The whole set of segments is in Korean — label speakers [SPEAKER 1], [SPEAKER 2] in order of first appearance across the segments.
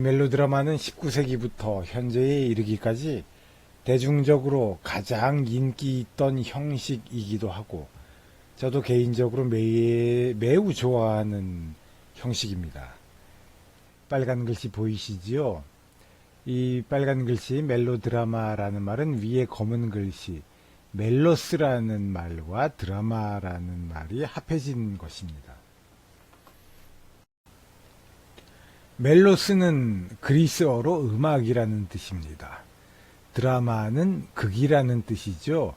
[SPEAKER 1] 멜로드라마는 19세기부터 현재에 이르기까지 대중적으로 가장 인기 있던 형식이기도 하고 저도 개인적으로 매우 좋아하는 형식입니다. 빨간 글씨 보이시지요? 이 빨간 글씨 멜로드라마라는 말은 위에 검은 글씨 멜로스라는 말과 드라마라는 말이 합해진 것입니다. 멜로스는 그리스어로 음악이라는 뜻입니다. 드라마는 극이라는 뜻이죠.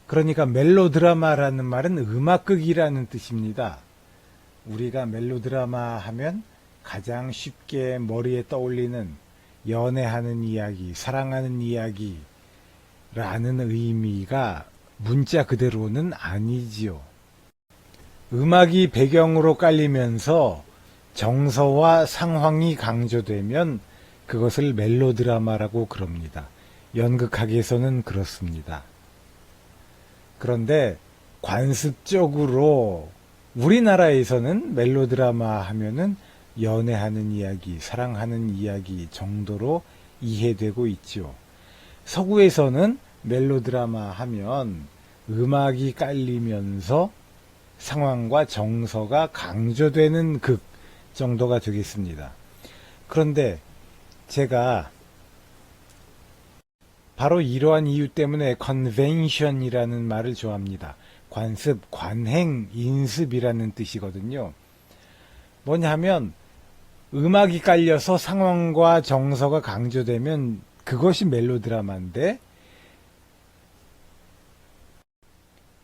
[SPEAKER 1] 그러니까 멜로드라마라는 말은 음악극이라는 뜻입니다. 우리가 멜로드라마 하면 가장 쉽게 머리에 떠올리는 연애하는 이야기, 사랑하는 이야기라는 의미가 문자 그대로는 아니지요. 음악이 배경으로 깔리면서 정서와 상황이 강조되면 그것을 멜로드라마라고 그럽니다. 연극학에서는 그렇습니다. 그런데 관습적으로 우리나라에서는 멜로드라마 하면은 연애하는 이야기, 사랑하는 이야기 정도로 이해되고 있죠. 서구에서는 멜로드라마 하면 음악이 깔리면서 상황과 정서가 강조되는 극 정도가 되겠습니다. 그런데 제가 바로 이러한 이유 때문에 컨벤션이라는 말을 좋아합니다. 관습, 관행, 인습이라는 뜻이거든요. 뭐냐 하면 음악이 깔려서 상황과 정서가 강조되면 그것이 멜로드라마인데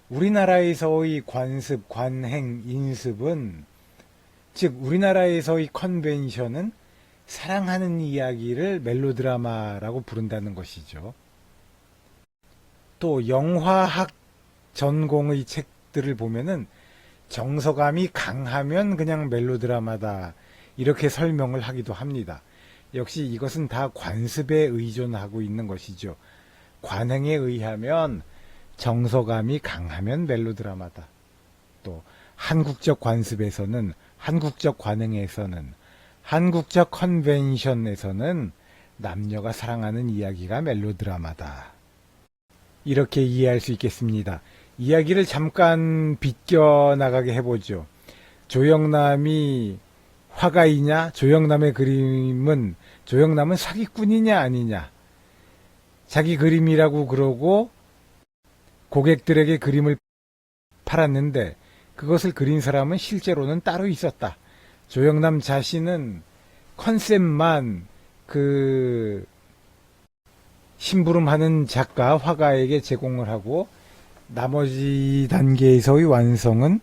[SPEAKER 1] 우리나라에서의 관습, 관행, 인습은 즉 우리나라에서의 컨벤션은 사랑하는 이야기를 멜로드라마라고 부른다는 것이죠. 또 영화학 전공의 책들을 보면은 정서감이 강하면 그냥 멜로드라마다 이렇게 설명을 하기도 합니다. 역시 이것은 다 관습에 의존하고 있는 것이죠. 관행에 의하면 정서감이 강하면 멜로드라마다. 또 한국적 관습에서는 한국적 관행에서는 한국적 컨벤션에서는 남녀가 사랑하는 이야기가 멜로드라마다. 이렇게 이해할 수 있겠습니다. 이야기를 잠깐 비껴나가게 해보죠. 조영남이 화가이냐? 조영남의 그림은 조영남은 사기꾼이냐 아니냐? 자기 그림이라고 그러고 고객들에게 그림을 팔았는데 그것을 그린 사람은 실제로는 따로 있었다. 조영남 자신은 컨셉만 그 심부름하는 작가, 화가에게 제공을 하고 나머지 단계에서의 완성은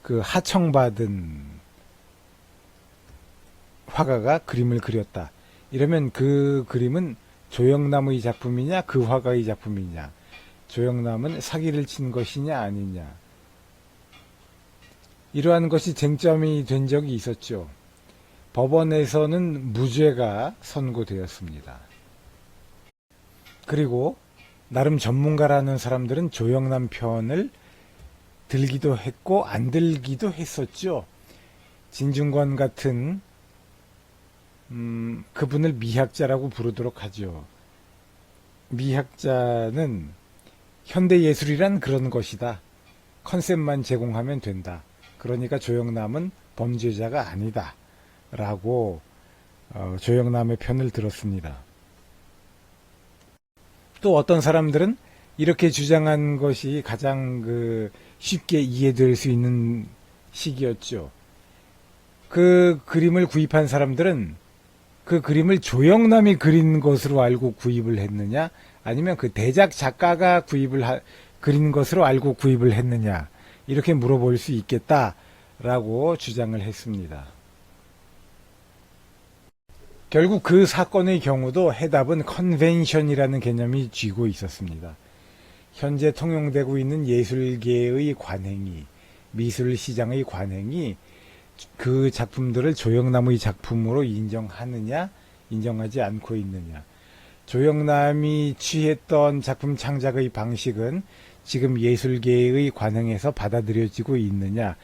[SPEAKER 1] 그 하청받은 화가가 그림을 그렸다. 이러면 그 그림은 조영남의 작품이냐 그 화가의 작품이냐, 조영남은 사기를 친 것이냐 아니냐, 이러한 것이 쟁점이 된 적이 있었죠. 법원에서는 무죄가 선고되었습니다. 그리고 나름 전문가라는 사람들은 조영남 편을 들기도 했고 안 들기도 했었죠. 진중권 같은 그분을 미학자라고 부르도록 하죠. 미학자는 현대예술이란 그런 것이다. 컨셉만 제공하면 된다. 그러니까 조영남은 범죄자가 아니다. 라고 조영남의 편을 들었습니다. 또 어떤 사람들은 이렇게 주장한 것이 가장 쉽게 이해될 수 있는 시기였죠. 그 그림을 구입한 사람들은 그 그림을 조영남이 그린 것으로 알고 구입을 했느냐, 아니면 그 대작 작가가 그린 것으로 알고 구입을 했느냐, 이렇게 물어볼 수 있겠다라고 주장을 했습니다. 결국 그 사건의 경우도 해답은 컨벤션이라는 개념이 쥐고 있었습니다. 현재 통용되고 있는 예술계의 관행이, 미술시장의 관행이 그 작품들을 조영남의 작품으로 인정하느냐, 인정하지 않고 있느냐. 조영남이 취했던 작품 창작의 방식은 지금 예술계의 관행에서 받아들여지고 있느냐,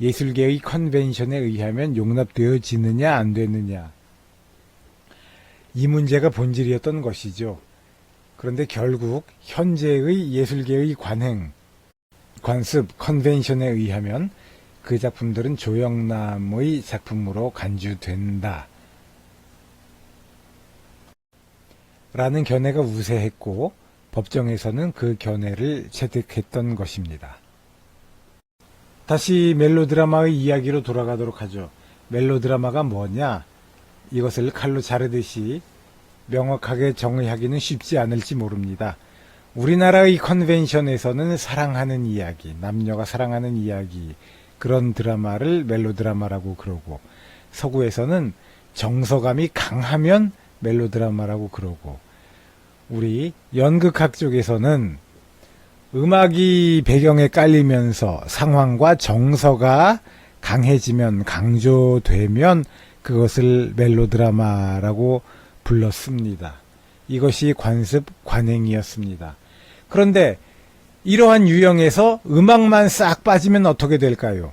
[SPEAKER 1] 예술계의 컨벤션에 의하면 용납되어지느냐 안 되느냐, 이 문제가 본질이었던 것이죠. 그런데 결국 현재의 예술계의 관습, 컨벤션에 의하면 그 작품들은 조영남의 작품으로 간주된다 라는 견해가 우세했고 법정에서는 그 견해를 채택했던 것입니다. 다시 멜로드라마의 이야기로 돌아가도록 하죠. 멜로드라마가 뭐냐? 이것을 칼로 자르듯이 명확하게 정의하기는 쉽지 않을지 모릅니다. 우리나라의 컨벤션에서는 사랑하는 이야기, 남녀가 사랑하는 이야기, 그런 드라마를 멜로드라마라고 그러고, 서구에서는 정서감이 강하면 멜로드라마라고 그러고, 우리 연극학 쪽에서는 음악이 배경에 깔리면서 상황과 정서가 강해지면, 강조되면 그것을 멜로드라마라고 불렀습니다. 이것이 관습, 관행이었습니다. 그런데 이러한 유형에서 음악만 싹 빠지면 어떻게 될까요?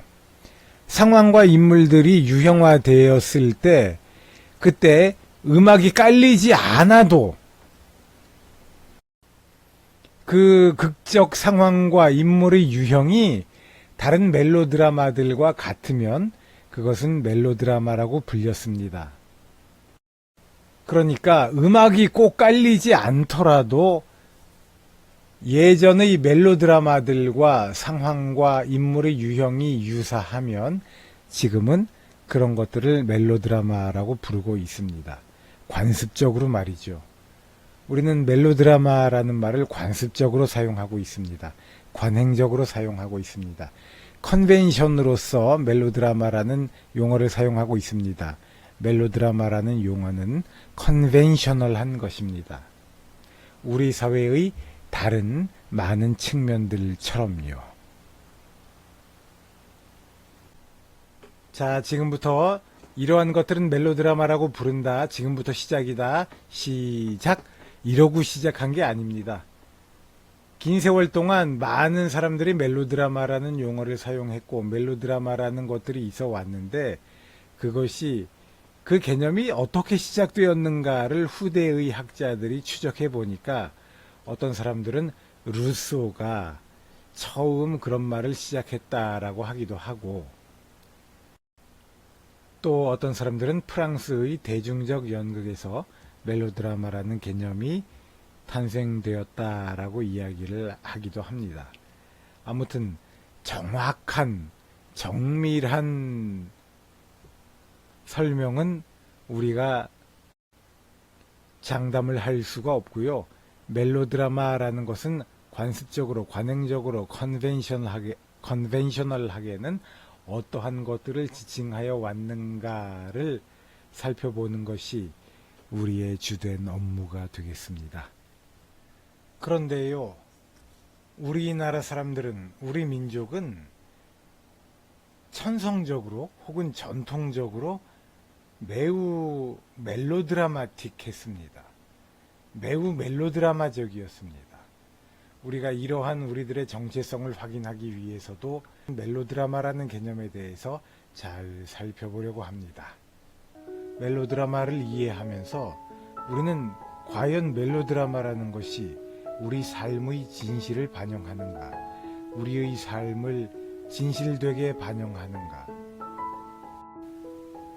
[SPEAKER 1] 상황과 인물들이 유형화되었을 때, 그때 음악이 깔리지 않아도 그 극적 상황과 인물의 유형이 다른 멜로드라마들과 같으면 그것은 멜로드라마라고 불렸습니다. 그러니까 음악이 꼭 깔리지 않더라도 예전의 멜로드라마들과 상황과 인물의 유형이 유사하면 지금은 그런 것들을 멜로드라마라고 부르고 있습니다. 관습적으로 말이죠. 우리는 멜로드라마라는 말을 관습적으로 사용하고 있습니다. 관행적으로 사용하고 있습니다. 컨벤션으로서 멜로드라마라는 용어를 사용하고 있습니다. 멜로드라마라는 용어는 컨벤셔널한 것입니다. 우리 사회의 다른 많은 측면들처럼요. 자, 지금부터 이러한 것들은 멜로드라마라고 부른다. 지금부터 시작이다. 시작. 이러고 시작한 게 아닙니다. 긴 세월 동안 많은 사람들이 멜로드라마라는 용어를 사용했고 멜로드라마라는 것들이 있어 왔는데 그것이 그 개념이 어떻게 시작되었는가를 후대의 학자들이 추적해 보니까 어떤 사람들은 루소가 처음 그런 말을 시작했다라고 하기도 하고 또 어떤 사람들은 프랑스의 대중적 연극에서 멜로드라마라는 개념이 탄생되었다라고 이야기를 하기도 합니다. 아무튼 정확한 정밀한 설명은 우리가 장담을 할 수가 없고요. 멜로드라마라는 것은 관습적으로, 관행적으로, 컨벤셔널하게는 어떠한 것들을 지칭하여 왔는가를 살펴보는 것이 우리의 주된 업무가 되겠습니다. 그런데요, 우리나라 사람들은, 우리 민족은 천성적으로 혹은 전통적으로 매우 멜로드라마틱했습니다. 매우 멜로드라마적이었습니다. 우리가 이러한 우리들의 정체성을 확인하기 위해서도 멜로드라마라는 개념에 대해서 잘 살펴보려고 합니다. 멜로드라마를 이해하면서 우리는 과연 멜로드라마라는 것이 우리 삶의 진실을 반영하는가, 우리의 삶을 진실되게 반영하는가,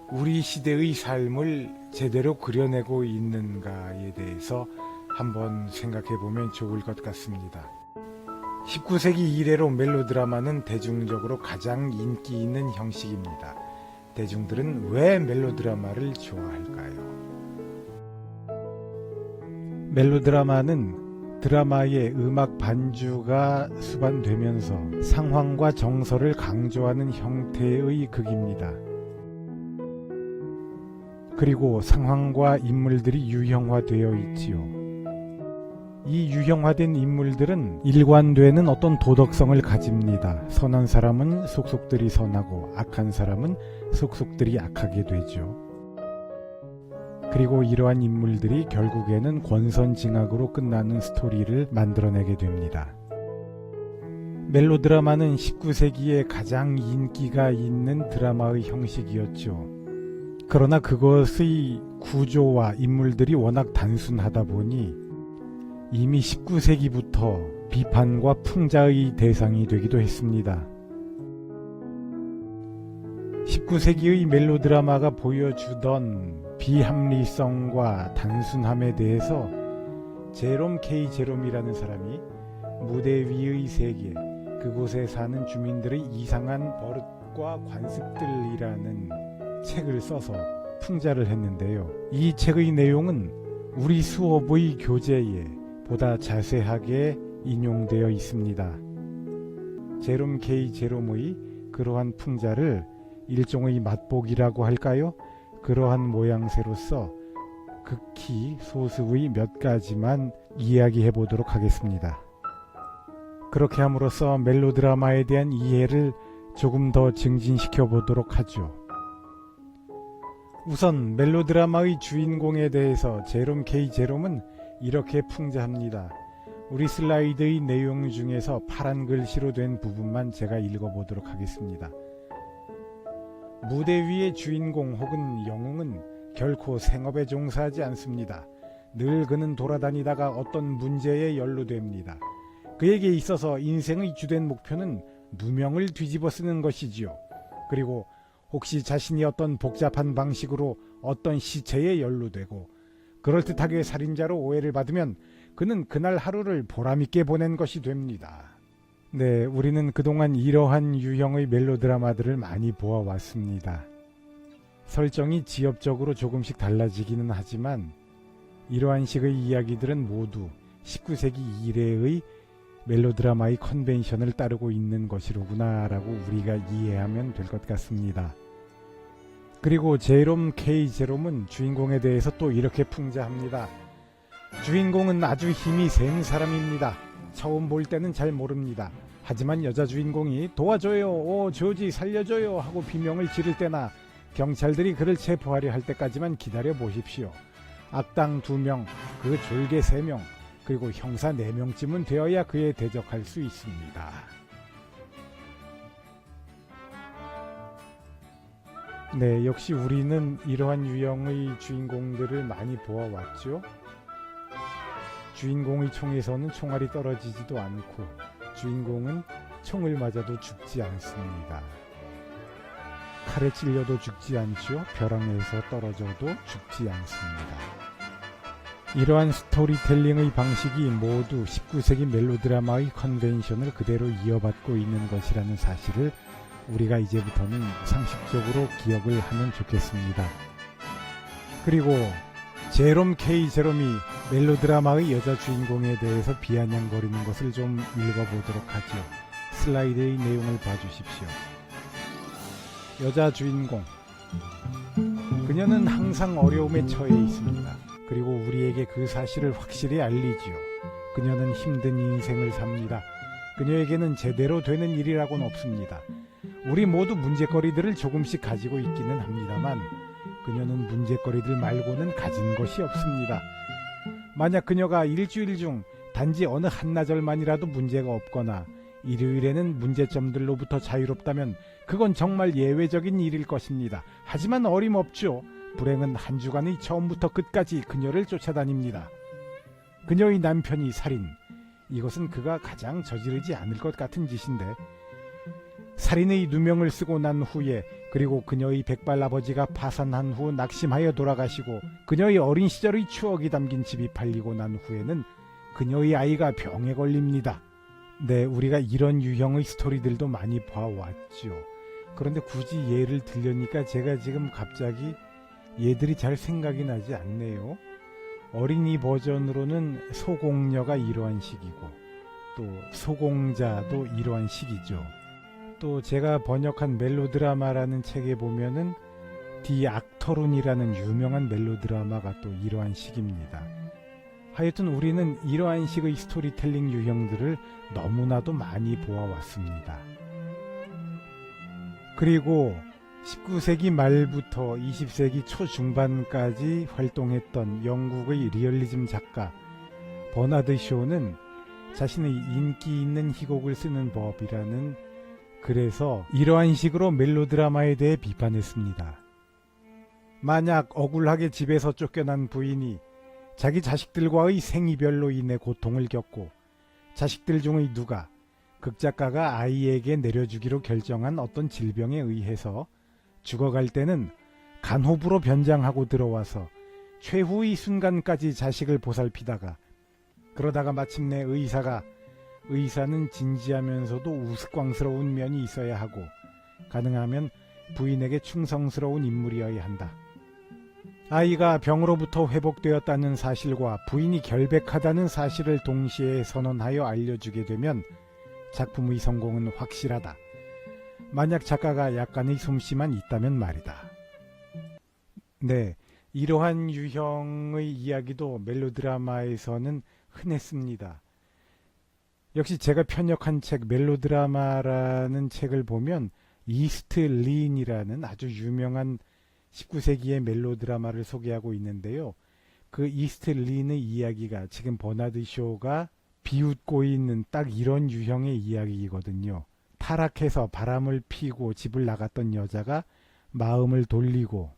[SPEAKER 1] 우리 시대의 삶을 제대로 그려내고 있는가에 대해서 한번 생각해 보면 좋을 것 같습니다. 19세기 이래로 멜로드라마는 대중적으로 가장 인기 있는 형식입니다. 대중들은 왜 멜로드라마를 좋아할까요? 멜로드라마는 드라마의 음악 반주가 수반되면서 상황과 정서를 강조하는 형태의 극입니다. 그리고 상황과 인물들이 유형화되어 있지요. 이 유형화된 인물들은 일관되는 어떤 도덕성을 가집니다. 선한 사람은 속속들이 선하고 악한 사람은 속속들이 악하게 되죠. 그리고 이러한 인물들이 결국에는 권선징악으로 끝나는 스토리를 만들어내게 됩니다. 멜로드라마는 19세기에 가장 인기가 있는 드라마의 형식이었죠. 그러나 그것의 구조와 인물들이 워낙 단순하다 보니 이미 19세기부터 비판과 풍자의 대상이 되기도 했습니다. 19세기의 멜로드라마가 보여주던 비합리성과 단순함에 대해서 제롬 K. 제롬이라는 사람이 무대 위의 세계, 그곳에 사는 주민들의 이상한 버릇과 관습들이라는 책을 써서 풍자를 했는데요. 이 책의 내용은 우리 수업의 교재에 보다 자세하게 인용되어 있습니다. 제롬 K. 제롬의 그러한 풍자를 일종의 맛보기라고 할까요? 그러한 모양새로서 극히 소수의 몇 가지만 이야기해 보도록 하겠습니다. 그렇게 함으로써 멜로드라마에 대한 이해를 조금 더 증진시켜 보도록 하죠. 우선 멜로드라마의 주인공에 대해서 제롬 K. 제롬은 이렇게 풍자합니다. 우리 슬라이드의 내용 중에서 파란 글씨로 된 부분만 제가 읽어보도록 하겠습니다. 무대 위의 주인공 혹은 영웅은 결코 생업에 종사하지 않습니다. 늘 그는 돌아다니다가 어떤 문제에 연루됩니다. 그에게 있어서 인생의 주된 목표는 누명을 뒤집어 쓰는 것이지요. 그리고 혹시 자신이 어떤 복잡한 방식으로 어떤 시체에 연루되고 그럴듯하게 살인자로 오해를 받으면 그는 그날 하루를 보람있게 보낸 것이 됩니다. 네, 우리는 그동안 이러한 유형의 멜로드라마들을 많이 보아왔습니다. 설정이 지엽적으로 조금씩 달라지기는 하지만 이러한 식의 이야기들은 모두 19세기 이래의 멜로드라마의 컨벤션을 따르고 있는 것이로구나 라고 우리가 이해하면 될 것 같습니다. 그리고 제롬 K. 제롬은 주인공에 대해서 또 이렇게 풍자합니다. 주인공은 아주 힘이 센 사람입니다. 처음 볼 때는 잘 모릅니다. 하지만 여자 주인공이 도와줘요, 오 조지 살려줘요 하고 비명을 지를 때나 경찰들이 그를 체포하려 할 때까지만 기다려 보십시오. 악당 2명, 그 졸개 3명, 그리고 형사 4명쯤은 되어야 그에 대적할 수 있습니다. 네, 역시 우리는 이러한 유형의 주인공들을 많이 보아왔죠. 주인공의 총에서는 총알이 떨어지지도 않고 주인공은 총을 맞아도 죽지 않습니다. 칼에 찔려도 죽지 않죠. 벼랑에서 떨어져도 죽지 않습니다. 이러한 스토리텔링의 방식이 모두 19세기 멜로드라마의 컨벤션을 그대로 이어받고 있는 것이라는 사실을 우리가 이제부터는 상식적으로 기억을 하면 좋겠습니다. 그리고 제롬 K. 제롬이 멜로드라마의 여자 주인공에 대해서 비아냥거리는 것을 좀 읽어보도록 하죠. 슬라이드의 내용을 봐주십시오. 여자 주인공, 그녀는 항상 어려움에 처해 있습니다. 그리고 우리에게 그 사실을 확실히 알리지요. 그녀는 힘든 인생을 삽니다. 그녀에게는 제대로 되는 일이라고는 없습니다. 우리 모두 문제거리들을 조금씩 가지고 있기는 합니다만 그녀는 문제거리들 말고는 가진 것이 없습니다. 만약 그녀가 일주일 중 단지 어느 한나절만이라도 문제가 없거나 일요일에는 문제점들로부터 자유롭다면 그건 정말 예외적인 일일 것입니다. 하지만 어림없죠. 불행은 한 주간의 처음부터 끝까지 그녀를 쫓아다닙니다. 그녀의 남편이 살인, 이것은 그가 가장 저지르지 않을 것 같은 짓인데 살인의 누명을 쓰고 난 후에 그리고 그녀의 백발 아버지가 파산한 후 낙심하여 돌아가시고 그녀의 어린 시절의 추억이 담긴 집이 팔리고 난 후에는 그녀의 아이가 병에 걸립니다. 네, 우리가 이런 유형의 스토리들도 많이 봐왔죠. 그런데 굳이 예를 들려니까 제가 지금 갑자기 얘들이 잘 생각이 나지 않네요. 어린이 버전으로는 소공녀가 이러한 식이고 또 소공자도 이러한 식이죠. 또 제가 번역한 멜로드라마라는 책에 보면은 디 악터룬이라는 유명한 멜로드라마가 또 이러한 식입니다. 하여튼 우리는 이러한 식의 스토리텔링 유형들을 너무나도 많이 보아왔습니다. 그리고 19세기 말부터 20세기 초중반까지 활동했던 영국의 리얼리즘 작가 버나드 쇼는 자신의 인기 있는 희곡을 쓰는 법이라는 글에서 이러한 식으로 멜로드라마에 대해 비판했습니다. 만약 억울하게 집에서 쫓겨난 부인이 자기 자식들과의 생이별로 인해 고통을 겪고 자식들 중의 누가 극작가가 아이에게 내려주기로 결정한 어떤 질병에 의해서 죽어갈 때는 간호부로 변장하고 들어와서 최후의 순간까지 자식을 보살피다가 그러다가 마침내 의사는 진지하면서도 우스꽝스러운 면이 있어야 하고 가능하면 부인에게 충성스러운 인물이어야 한다. 아이가 병으로부터 회복되었다는 사실과 부인이 결백하다는 사실을 동시에 선언하여 알려주게 되면 작품의 성공은 확실하다. 만약 작가가 약간의 솜씨만 있다면 말이다. 네, 이러한 유형의 이야기도 멜로드라마에서는 흔했습니다. 역시 제가 편역한 책 멜로드라마라는 책을 보면 이스트 린이라는 아주 유명한 19세기의 멜로드라마를 소개하고 있는데요. 그 이스트 린의 이야기가 지금 버나드 쇼가 비웃고 있는 딱 이런 유형의 이야기거든요. 타락해서 바람을 피고 집을 나갔던 여자가 마음을 돌리고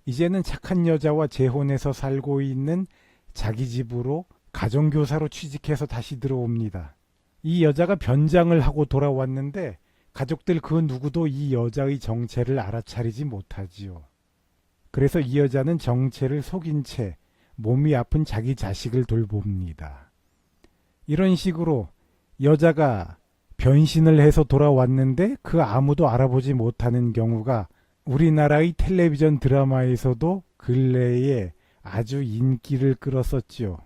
[SPEAKER 1] 이제는 착한 여자와 재혼해서 살고 있는 자기 집으로 가정교사로 취직해서 다시 들어옵니다. 이 여자가 변장을 하고 돌아왔는데 가족들 그 누구도 이 여자의 정체를 알아차리지 못하지요. 그래서 이 여자는 정체를 속인 채 몸이 아픈 자기 자식을 돌봅니다. 이런 식으로 여자가 변신을 해서 돌아왔는데 그 아무도 알아보지 못하는 경우가 우리나라의 텔레비전 드라마에서도 근래에 아주 인기를 끌었었죠.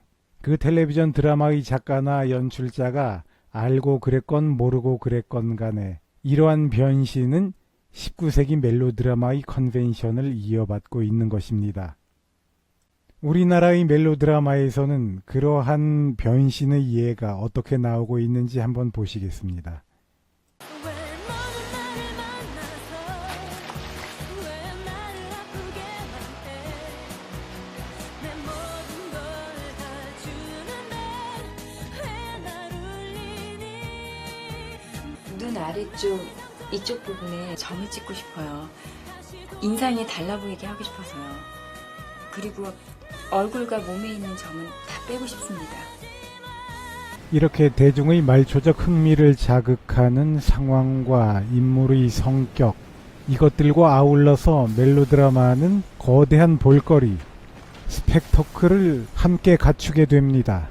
[SPEAKER 1] 그 텔레비전 드라마의 작가나 연출자가 알고 그랬건 모르고 그랬건 간에 이러한 변신은 19세기 멜로드라마의 컨벤션을 이어받고 있는 것입니다. 우리나라의 멜로드라마에서는 그러한 변신의 예가 어떻게 나오고 있는지 한번 보시겠습니다.
[SPEAKER 2] 눈 아래쪽 이쪽 부분에 점을 찍고 싶어요. 인상이 달라 보이게 하고 싶어서요. 그리고 얼굴과 몸에 있는 점은 다 빼고 싶습니다.
[SPEAKER 1] 이렇게 대중의 말초적 흥미를 자극하는 상황과 인물의 성격, 이것들과 아울러서 멜로드라마는 거대한 볼거리, 스펙터클을 함께 갖추게 됩니다.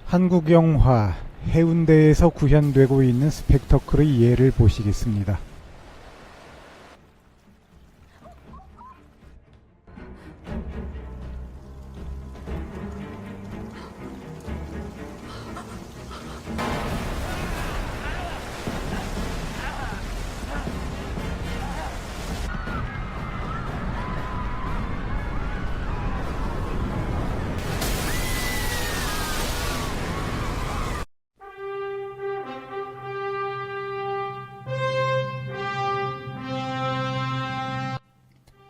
[SPEAKER 1] 한국 영화 해운대에서 구현되고 있는 스펙터클의 예를 보시겠습니다.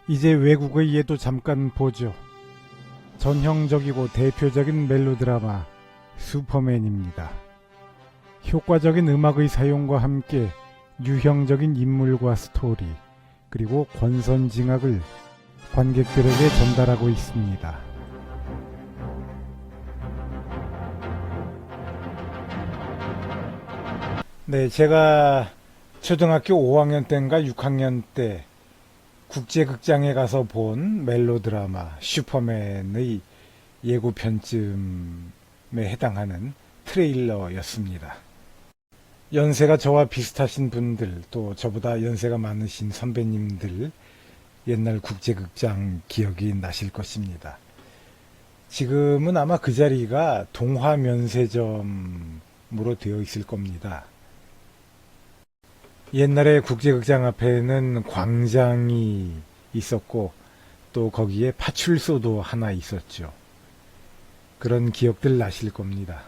[SPEAKER 1] 이제 외국의 예도 잠깐 보죠. 전형적이고 대표적인 멜로드라마 슈퍼맨입니다. 효과적인 음악의 사용과 함께 유형적인 인물과 스토리 그리고 권선징악을 관객들에게 전달하고 있습니다. 네, 제가 초등학교 5학년 때인가 6학년 때 국제극장에 가서 본 멜로드라마 슈퍼맨의 예고편쯤에 해당하는 트레일러였습니다. 연세가 저와 비슷하신 분들, 또 저보다 연세가 많으신 선배님들 옛날 국제극장 기억이 나실 것입니다. 지금은 아마 그 자리가 동화면세점으로 되어 있을 겁니다. 옛날에 국제극장 앞에는 광장이 있었고 또 거기에 파출소도 하나 있었죠. 그런 기억들 나실 겁니다.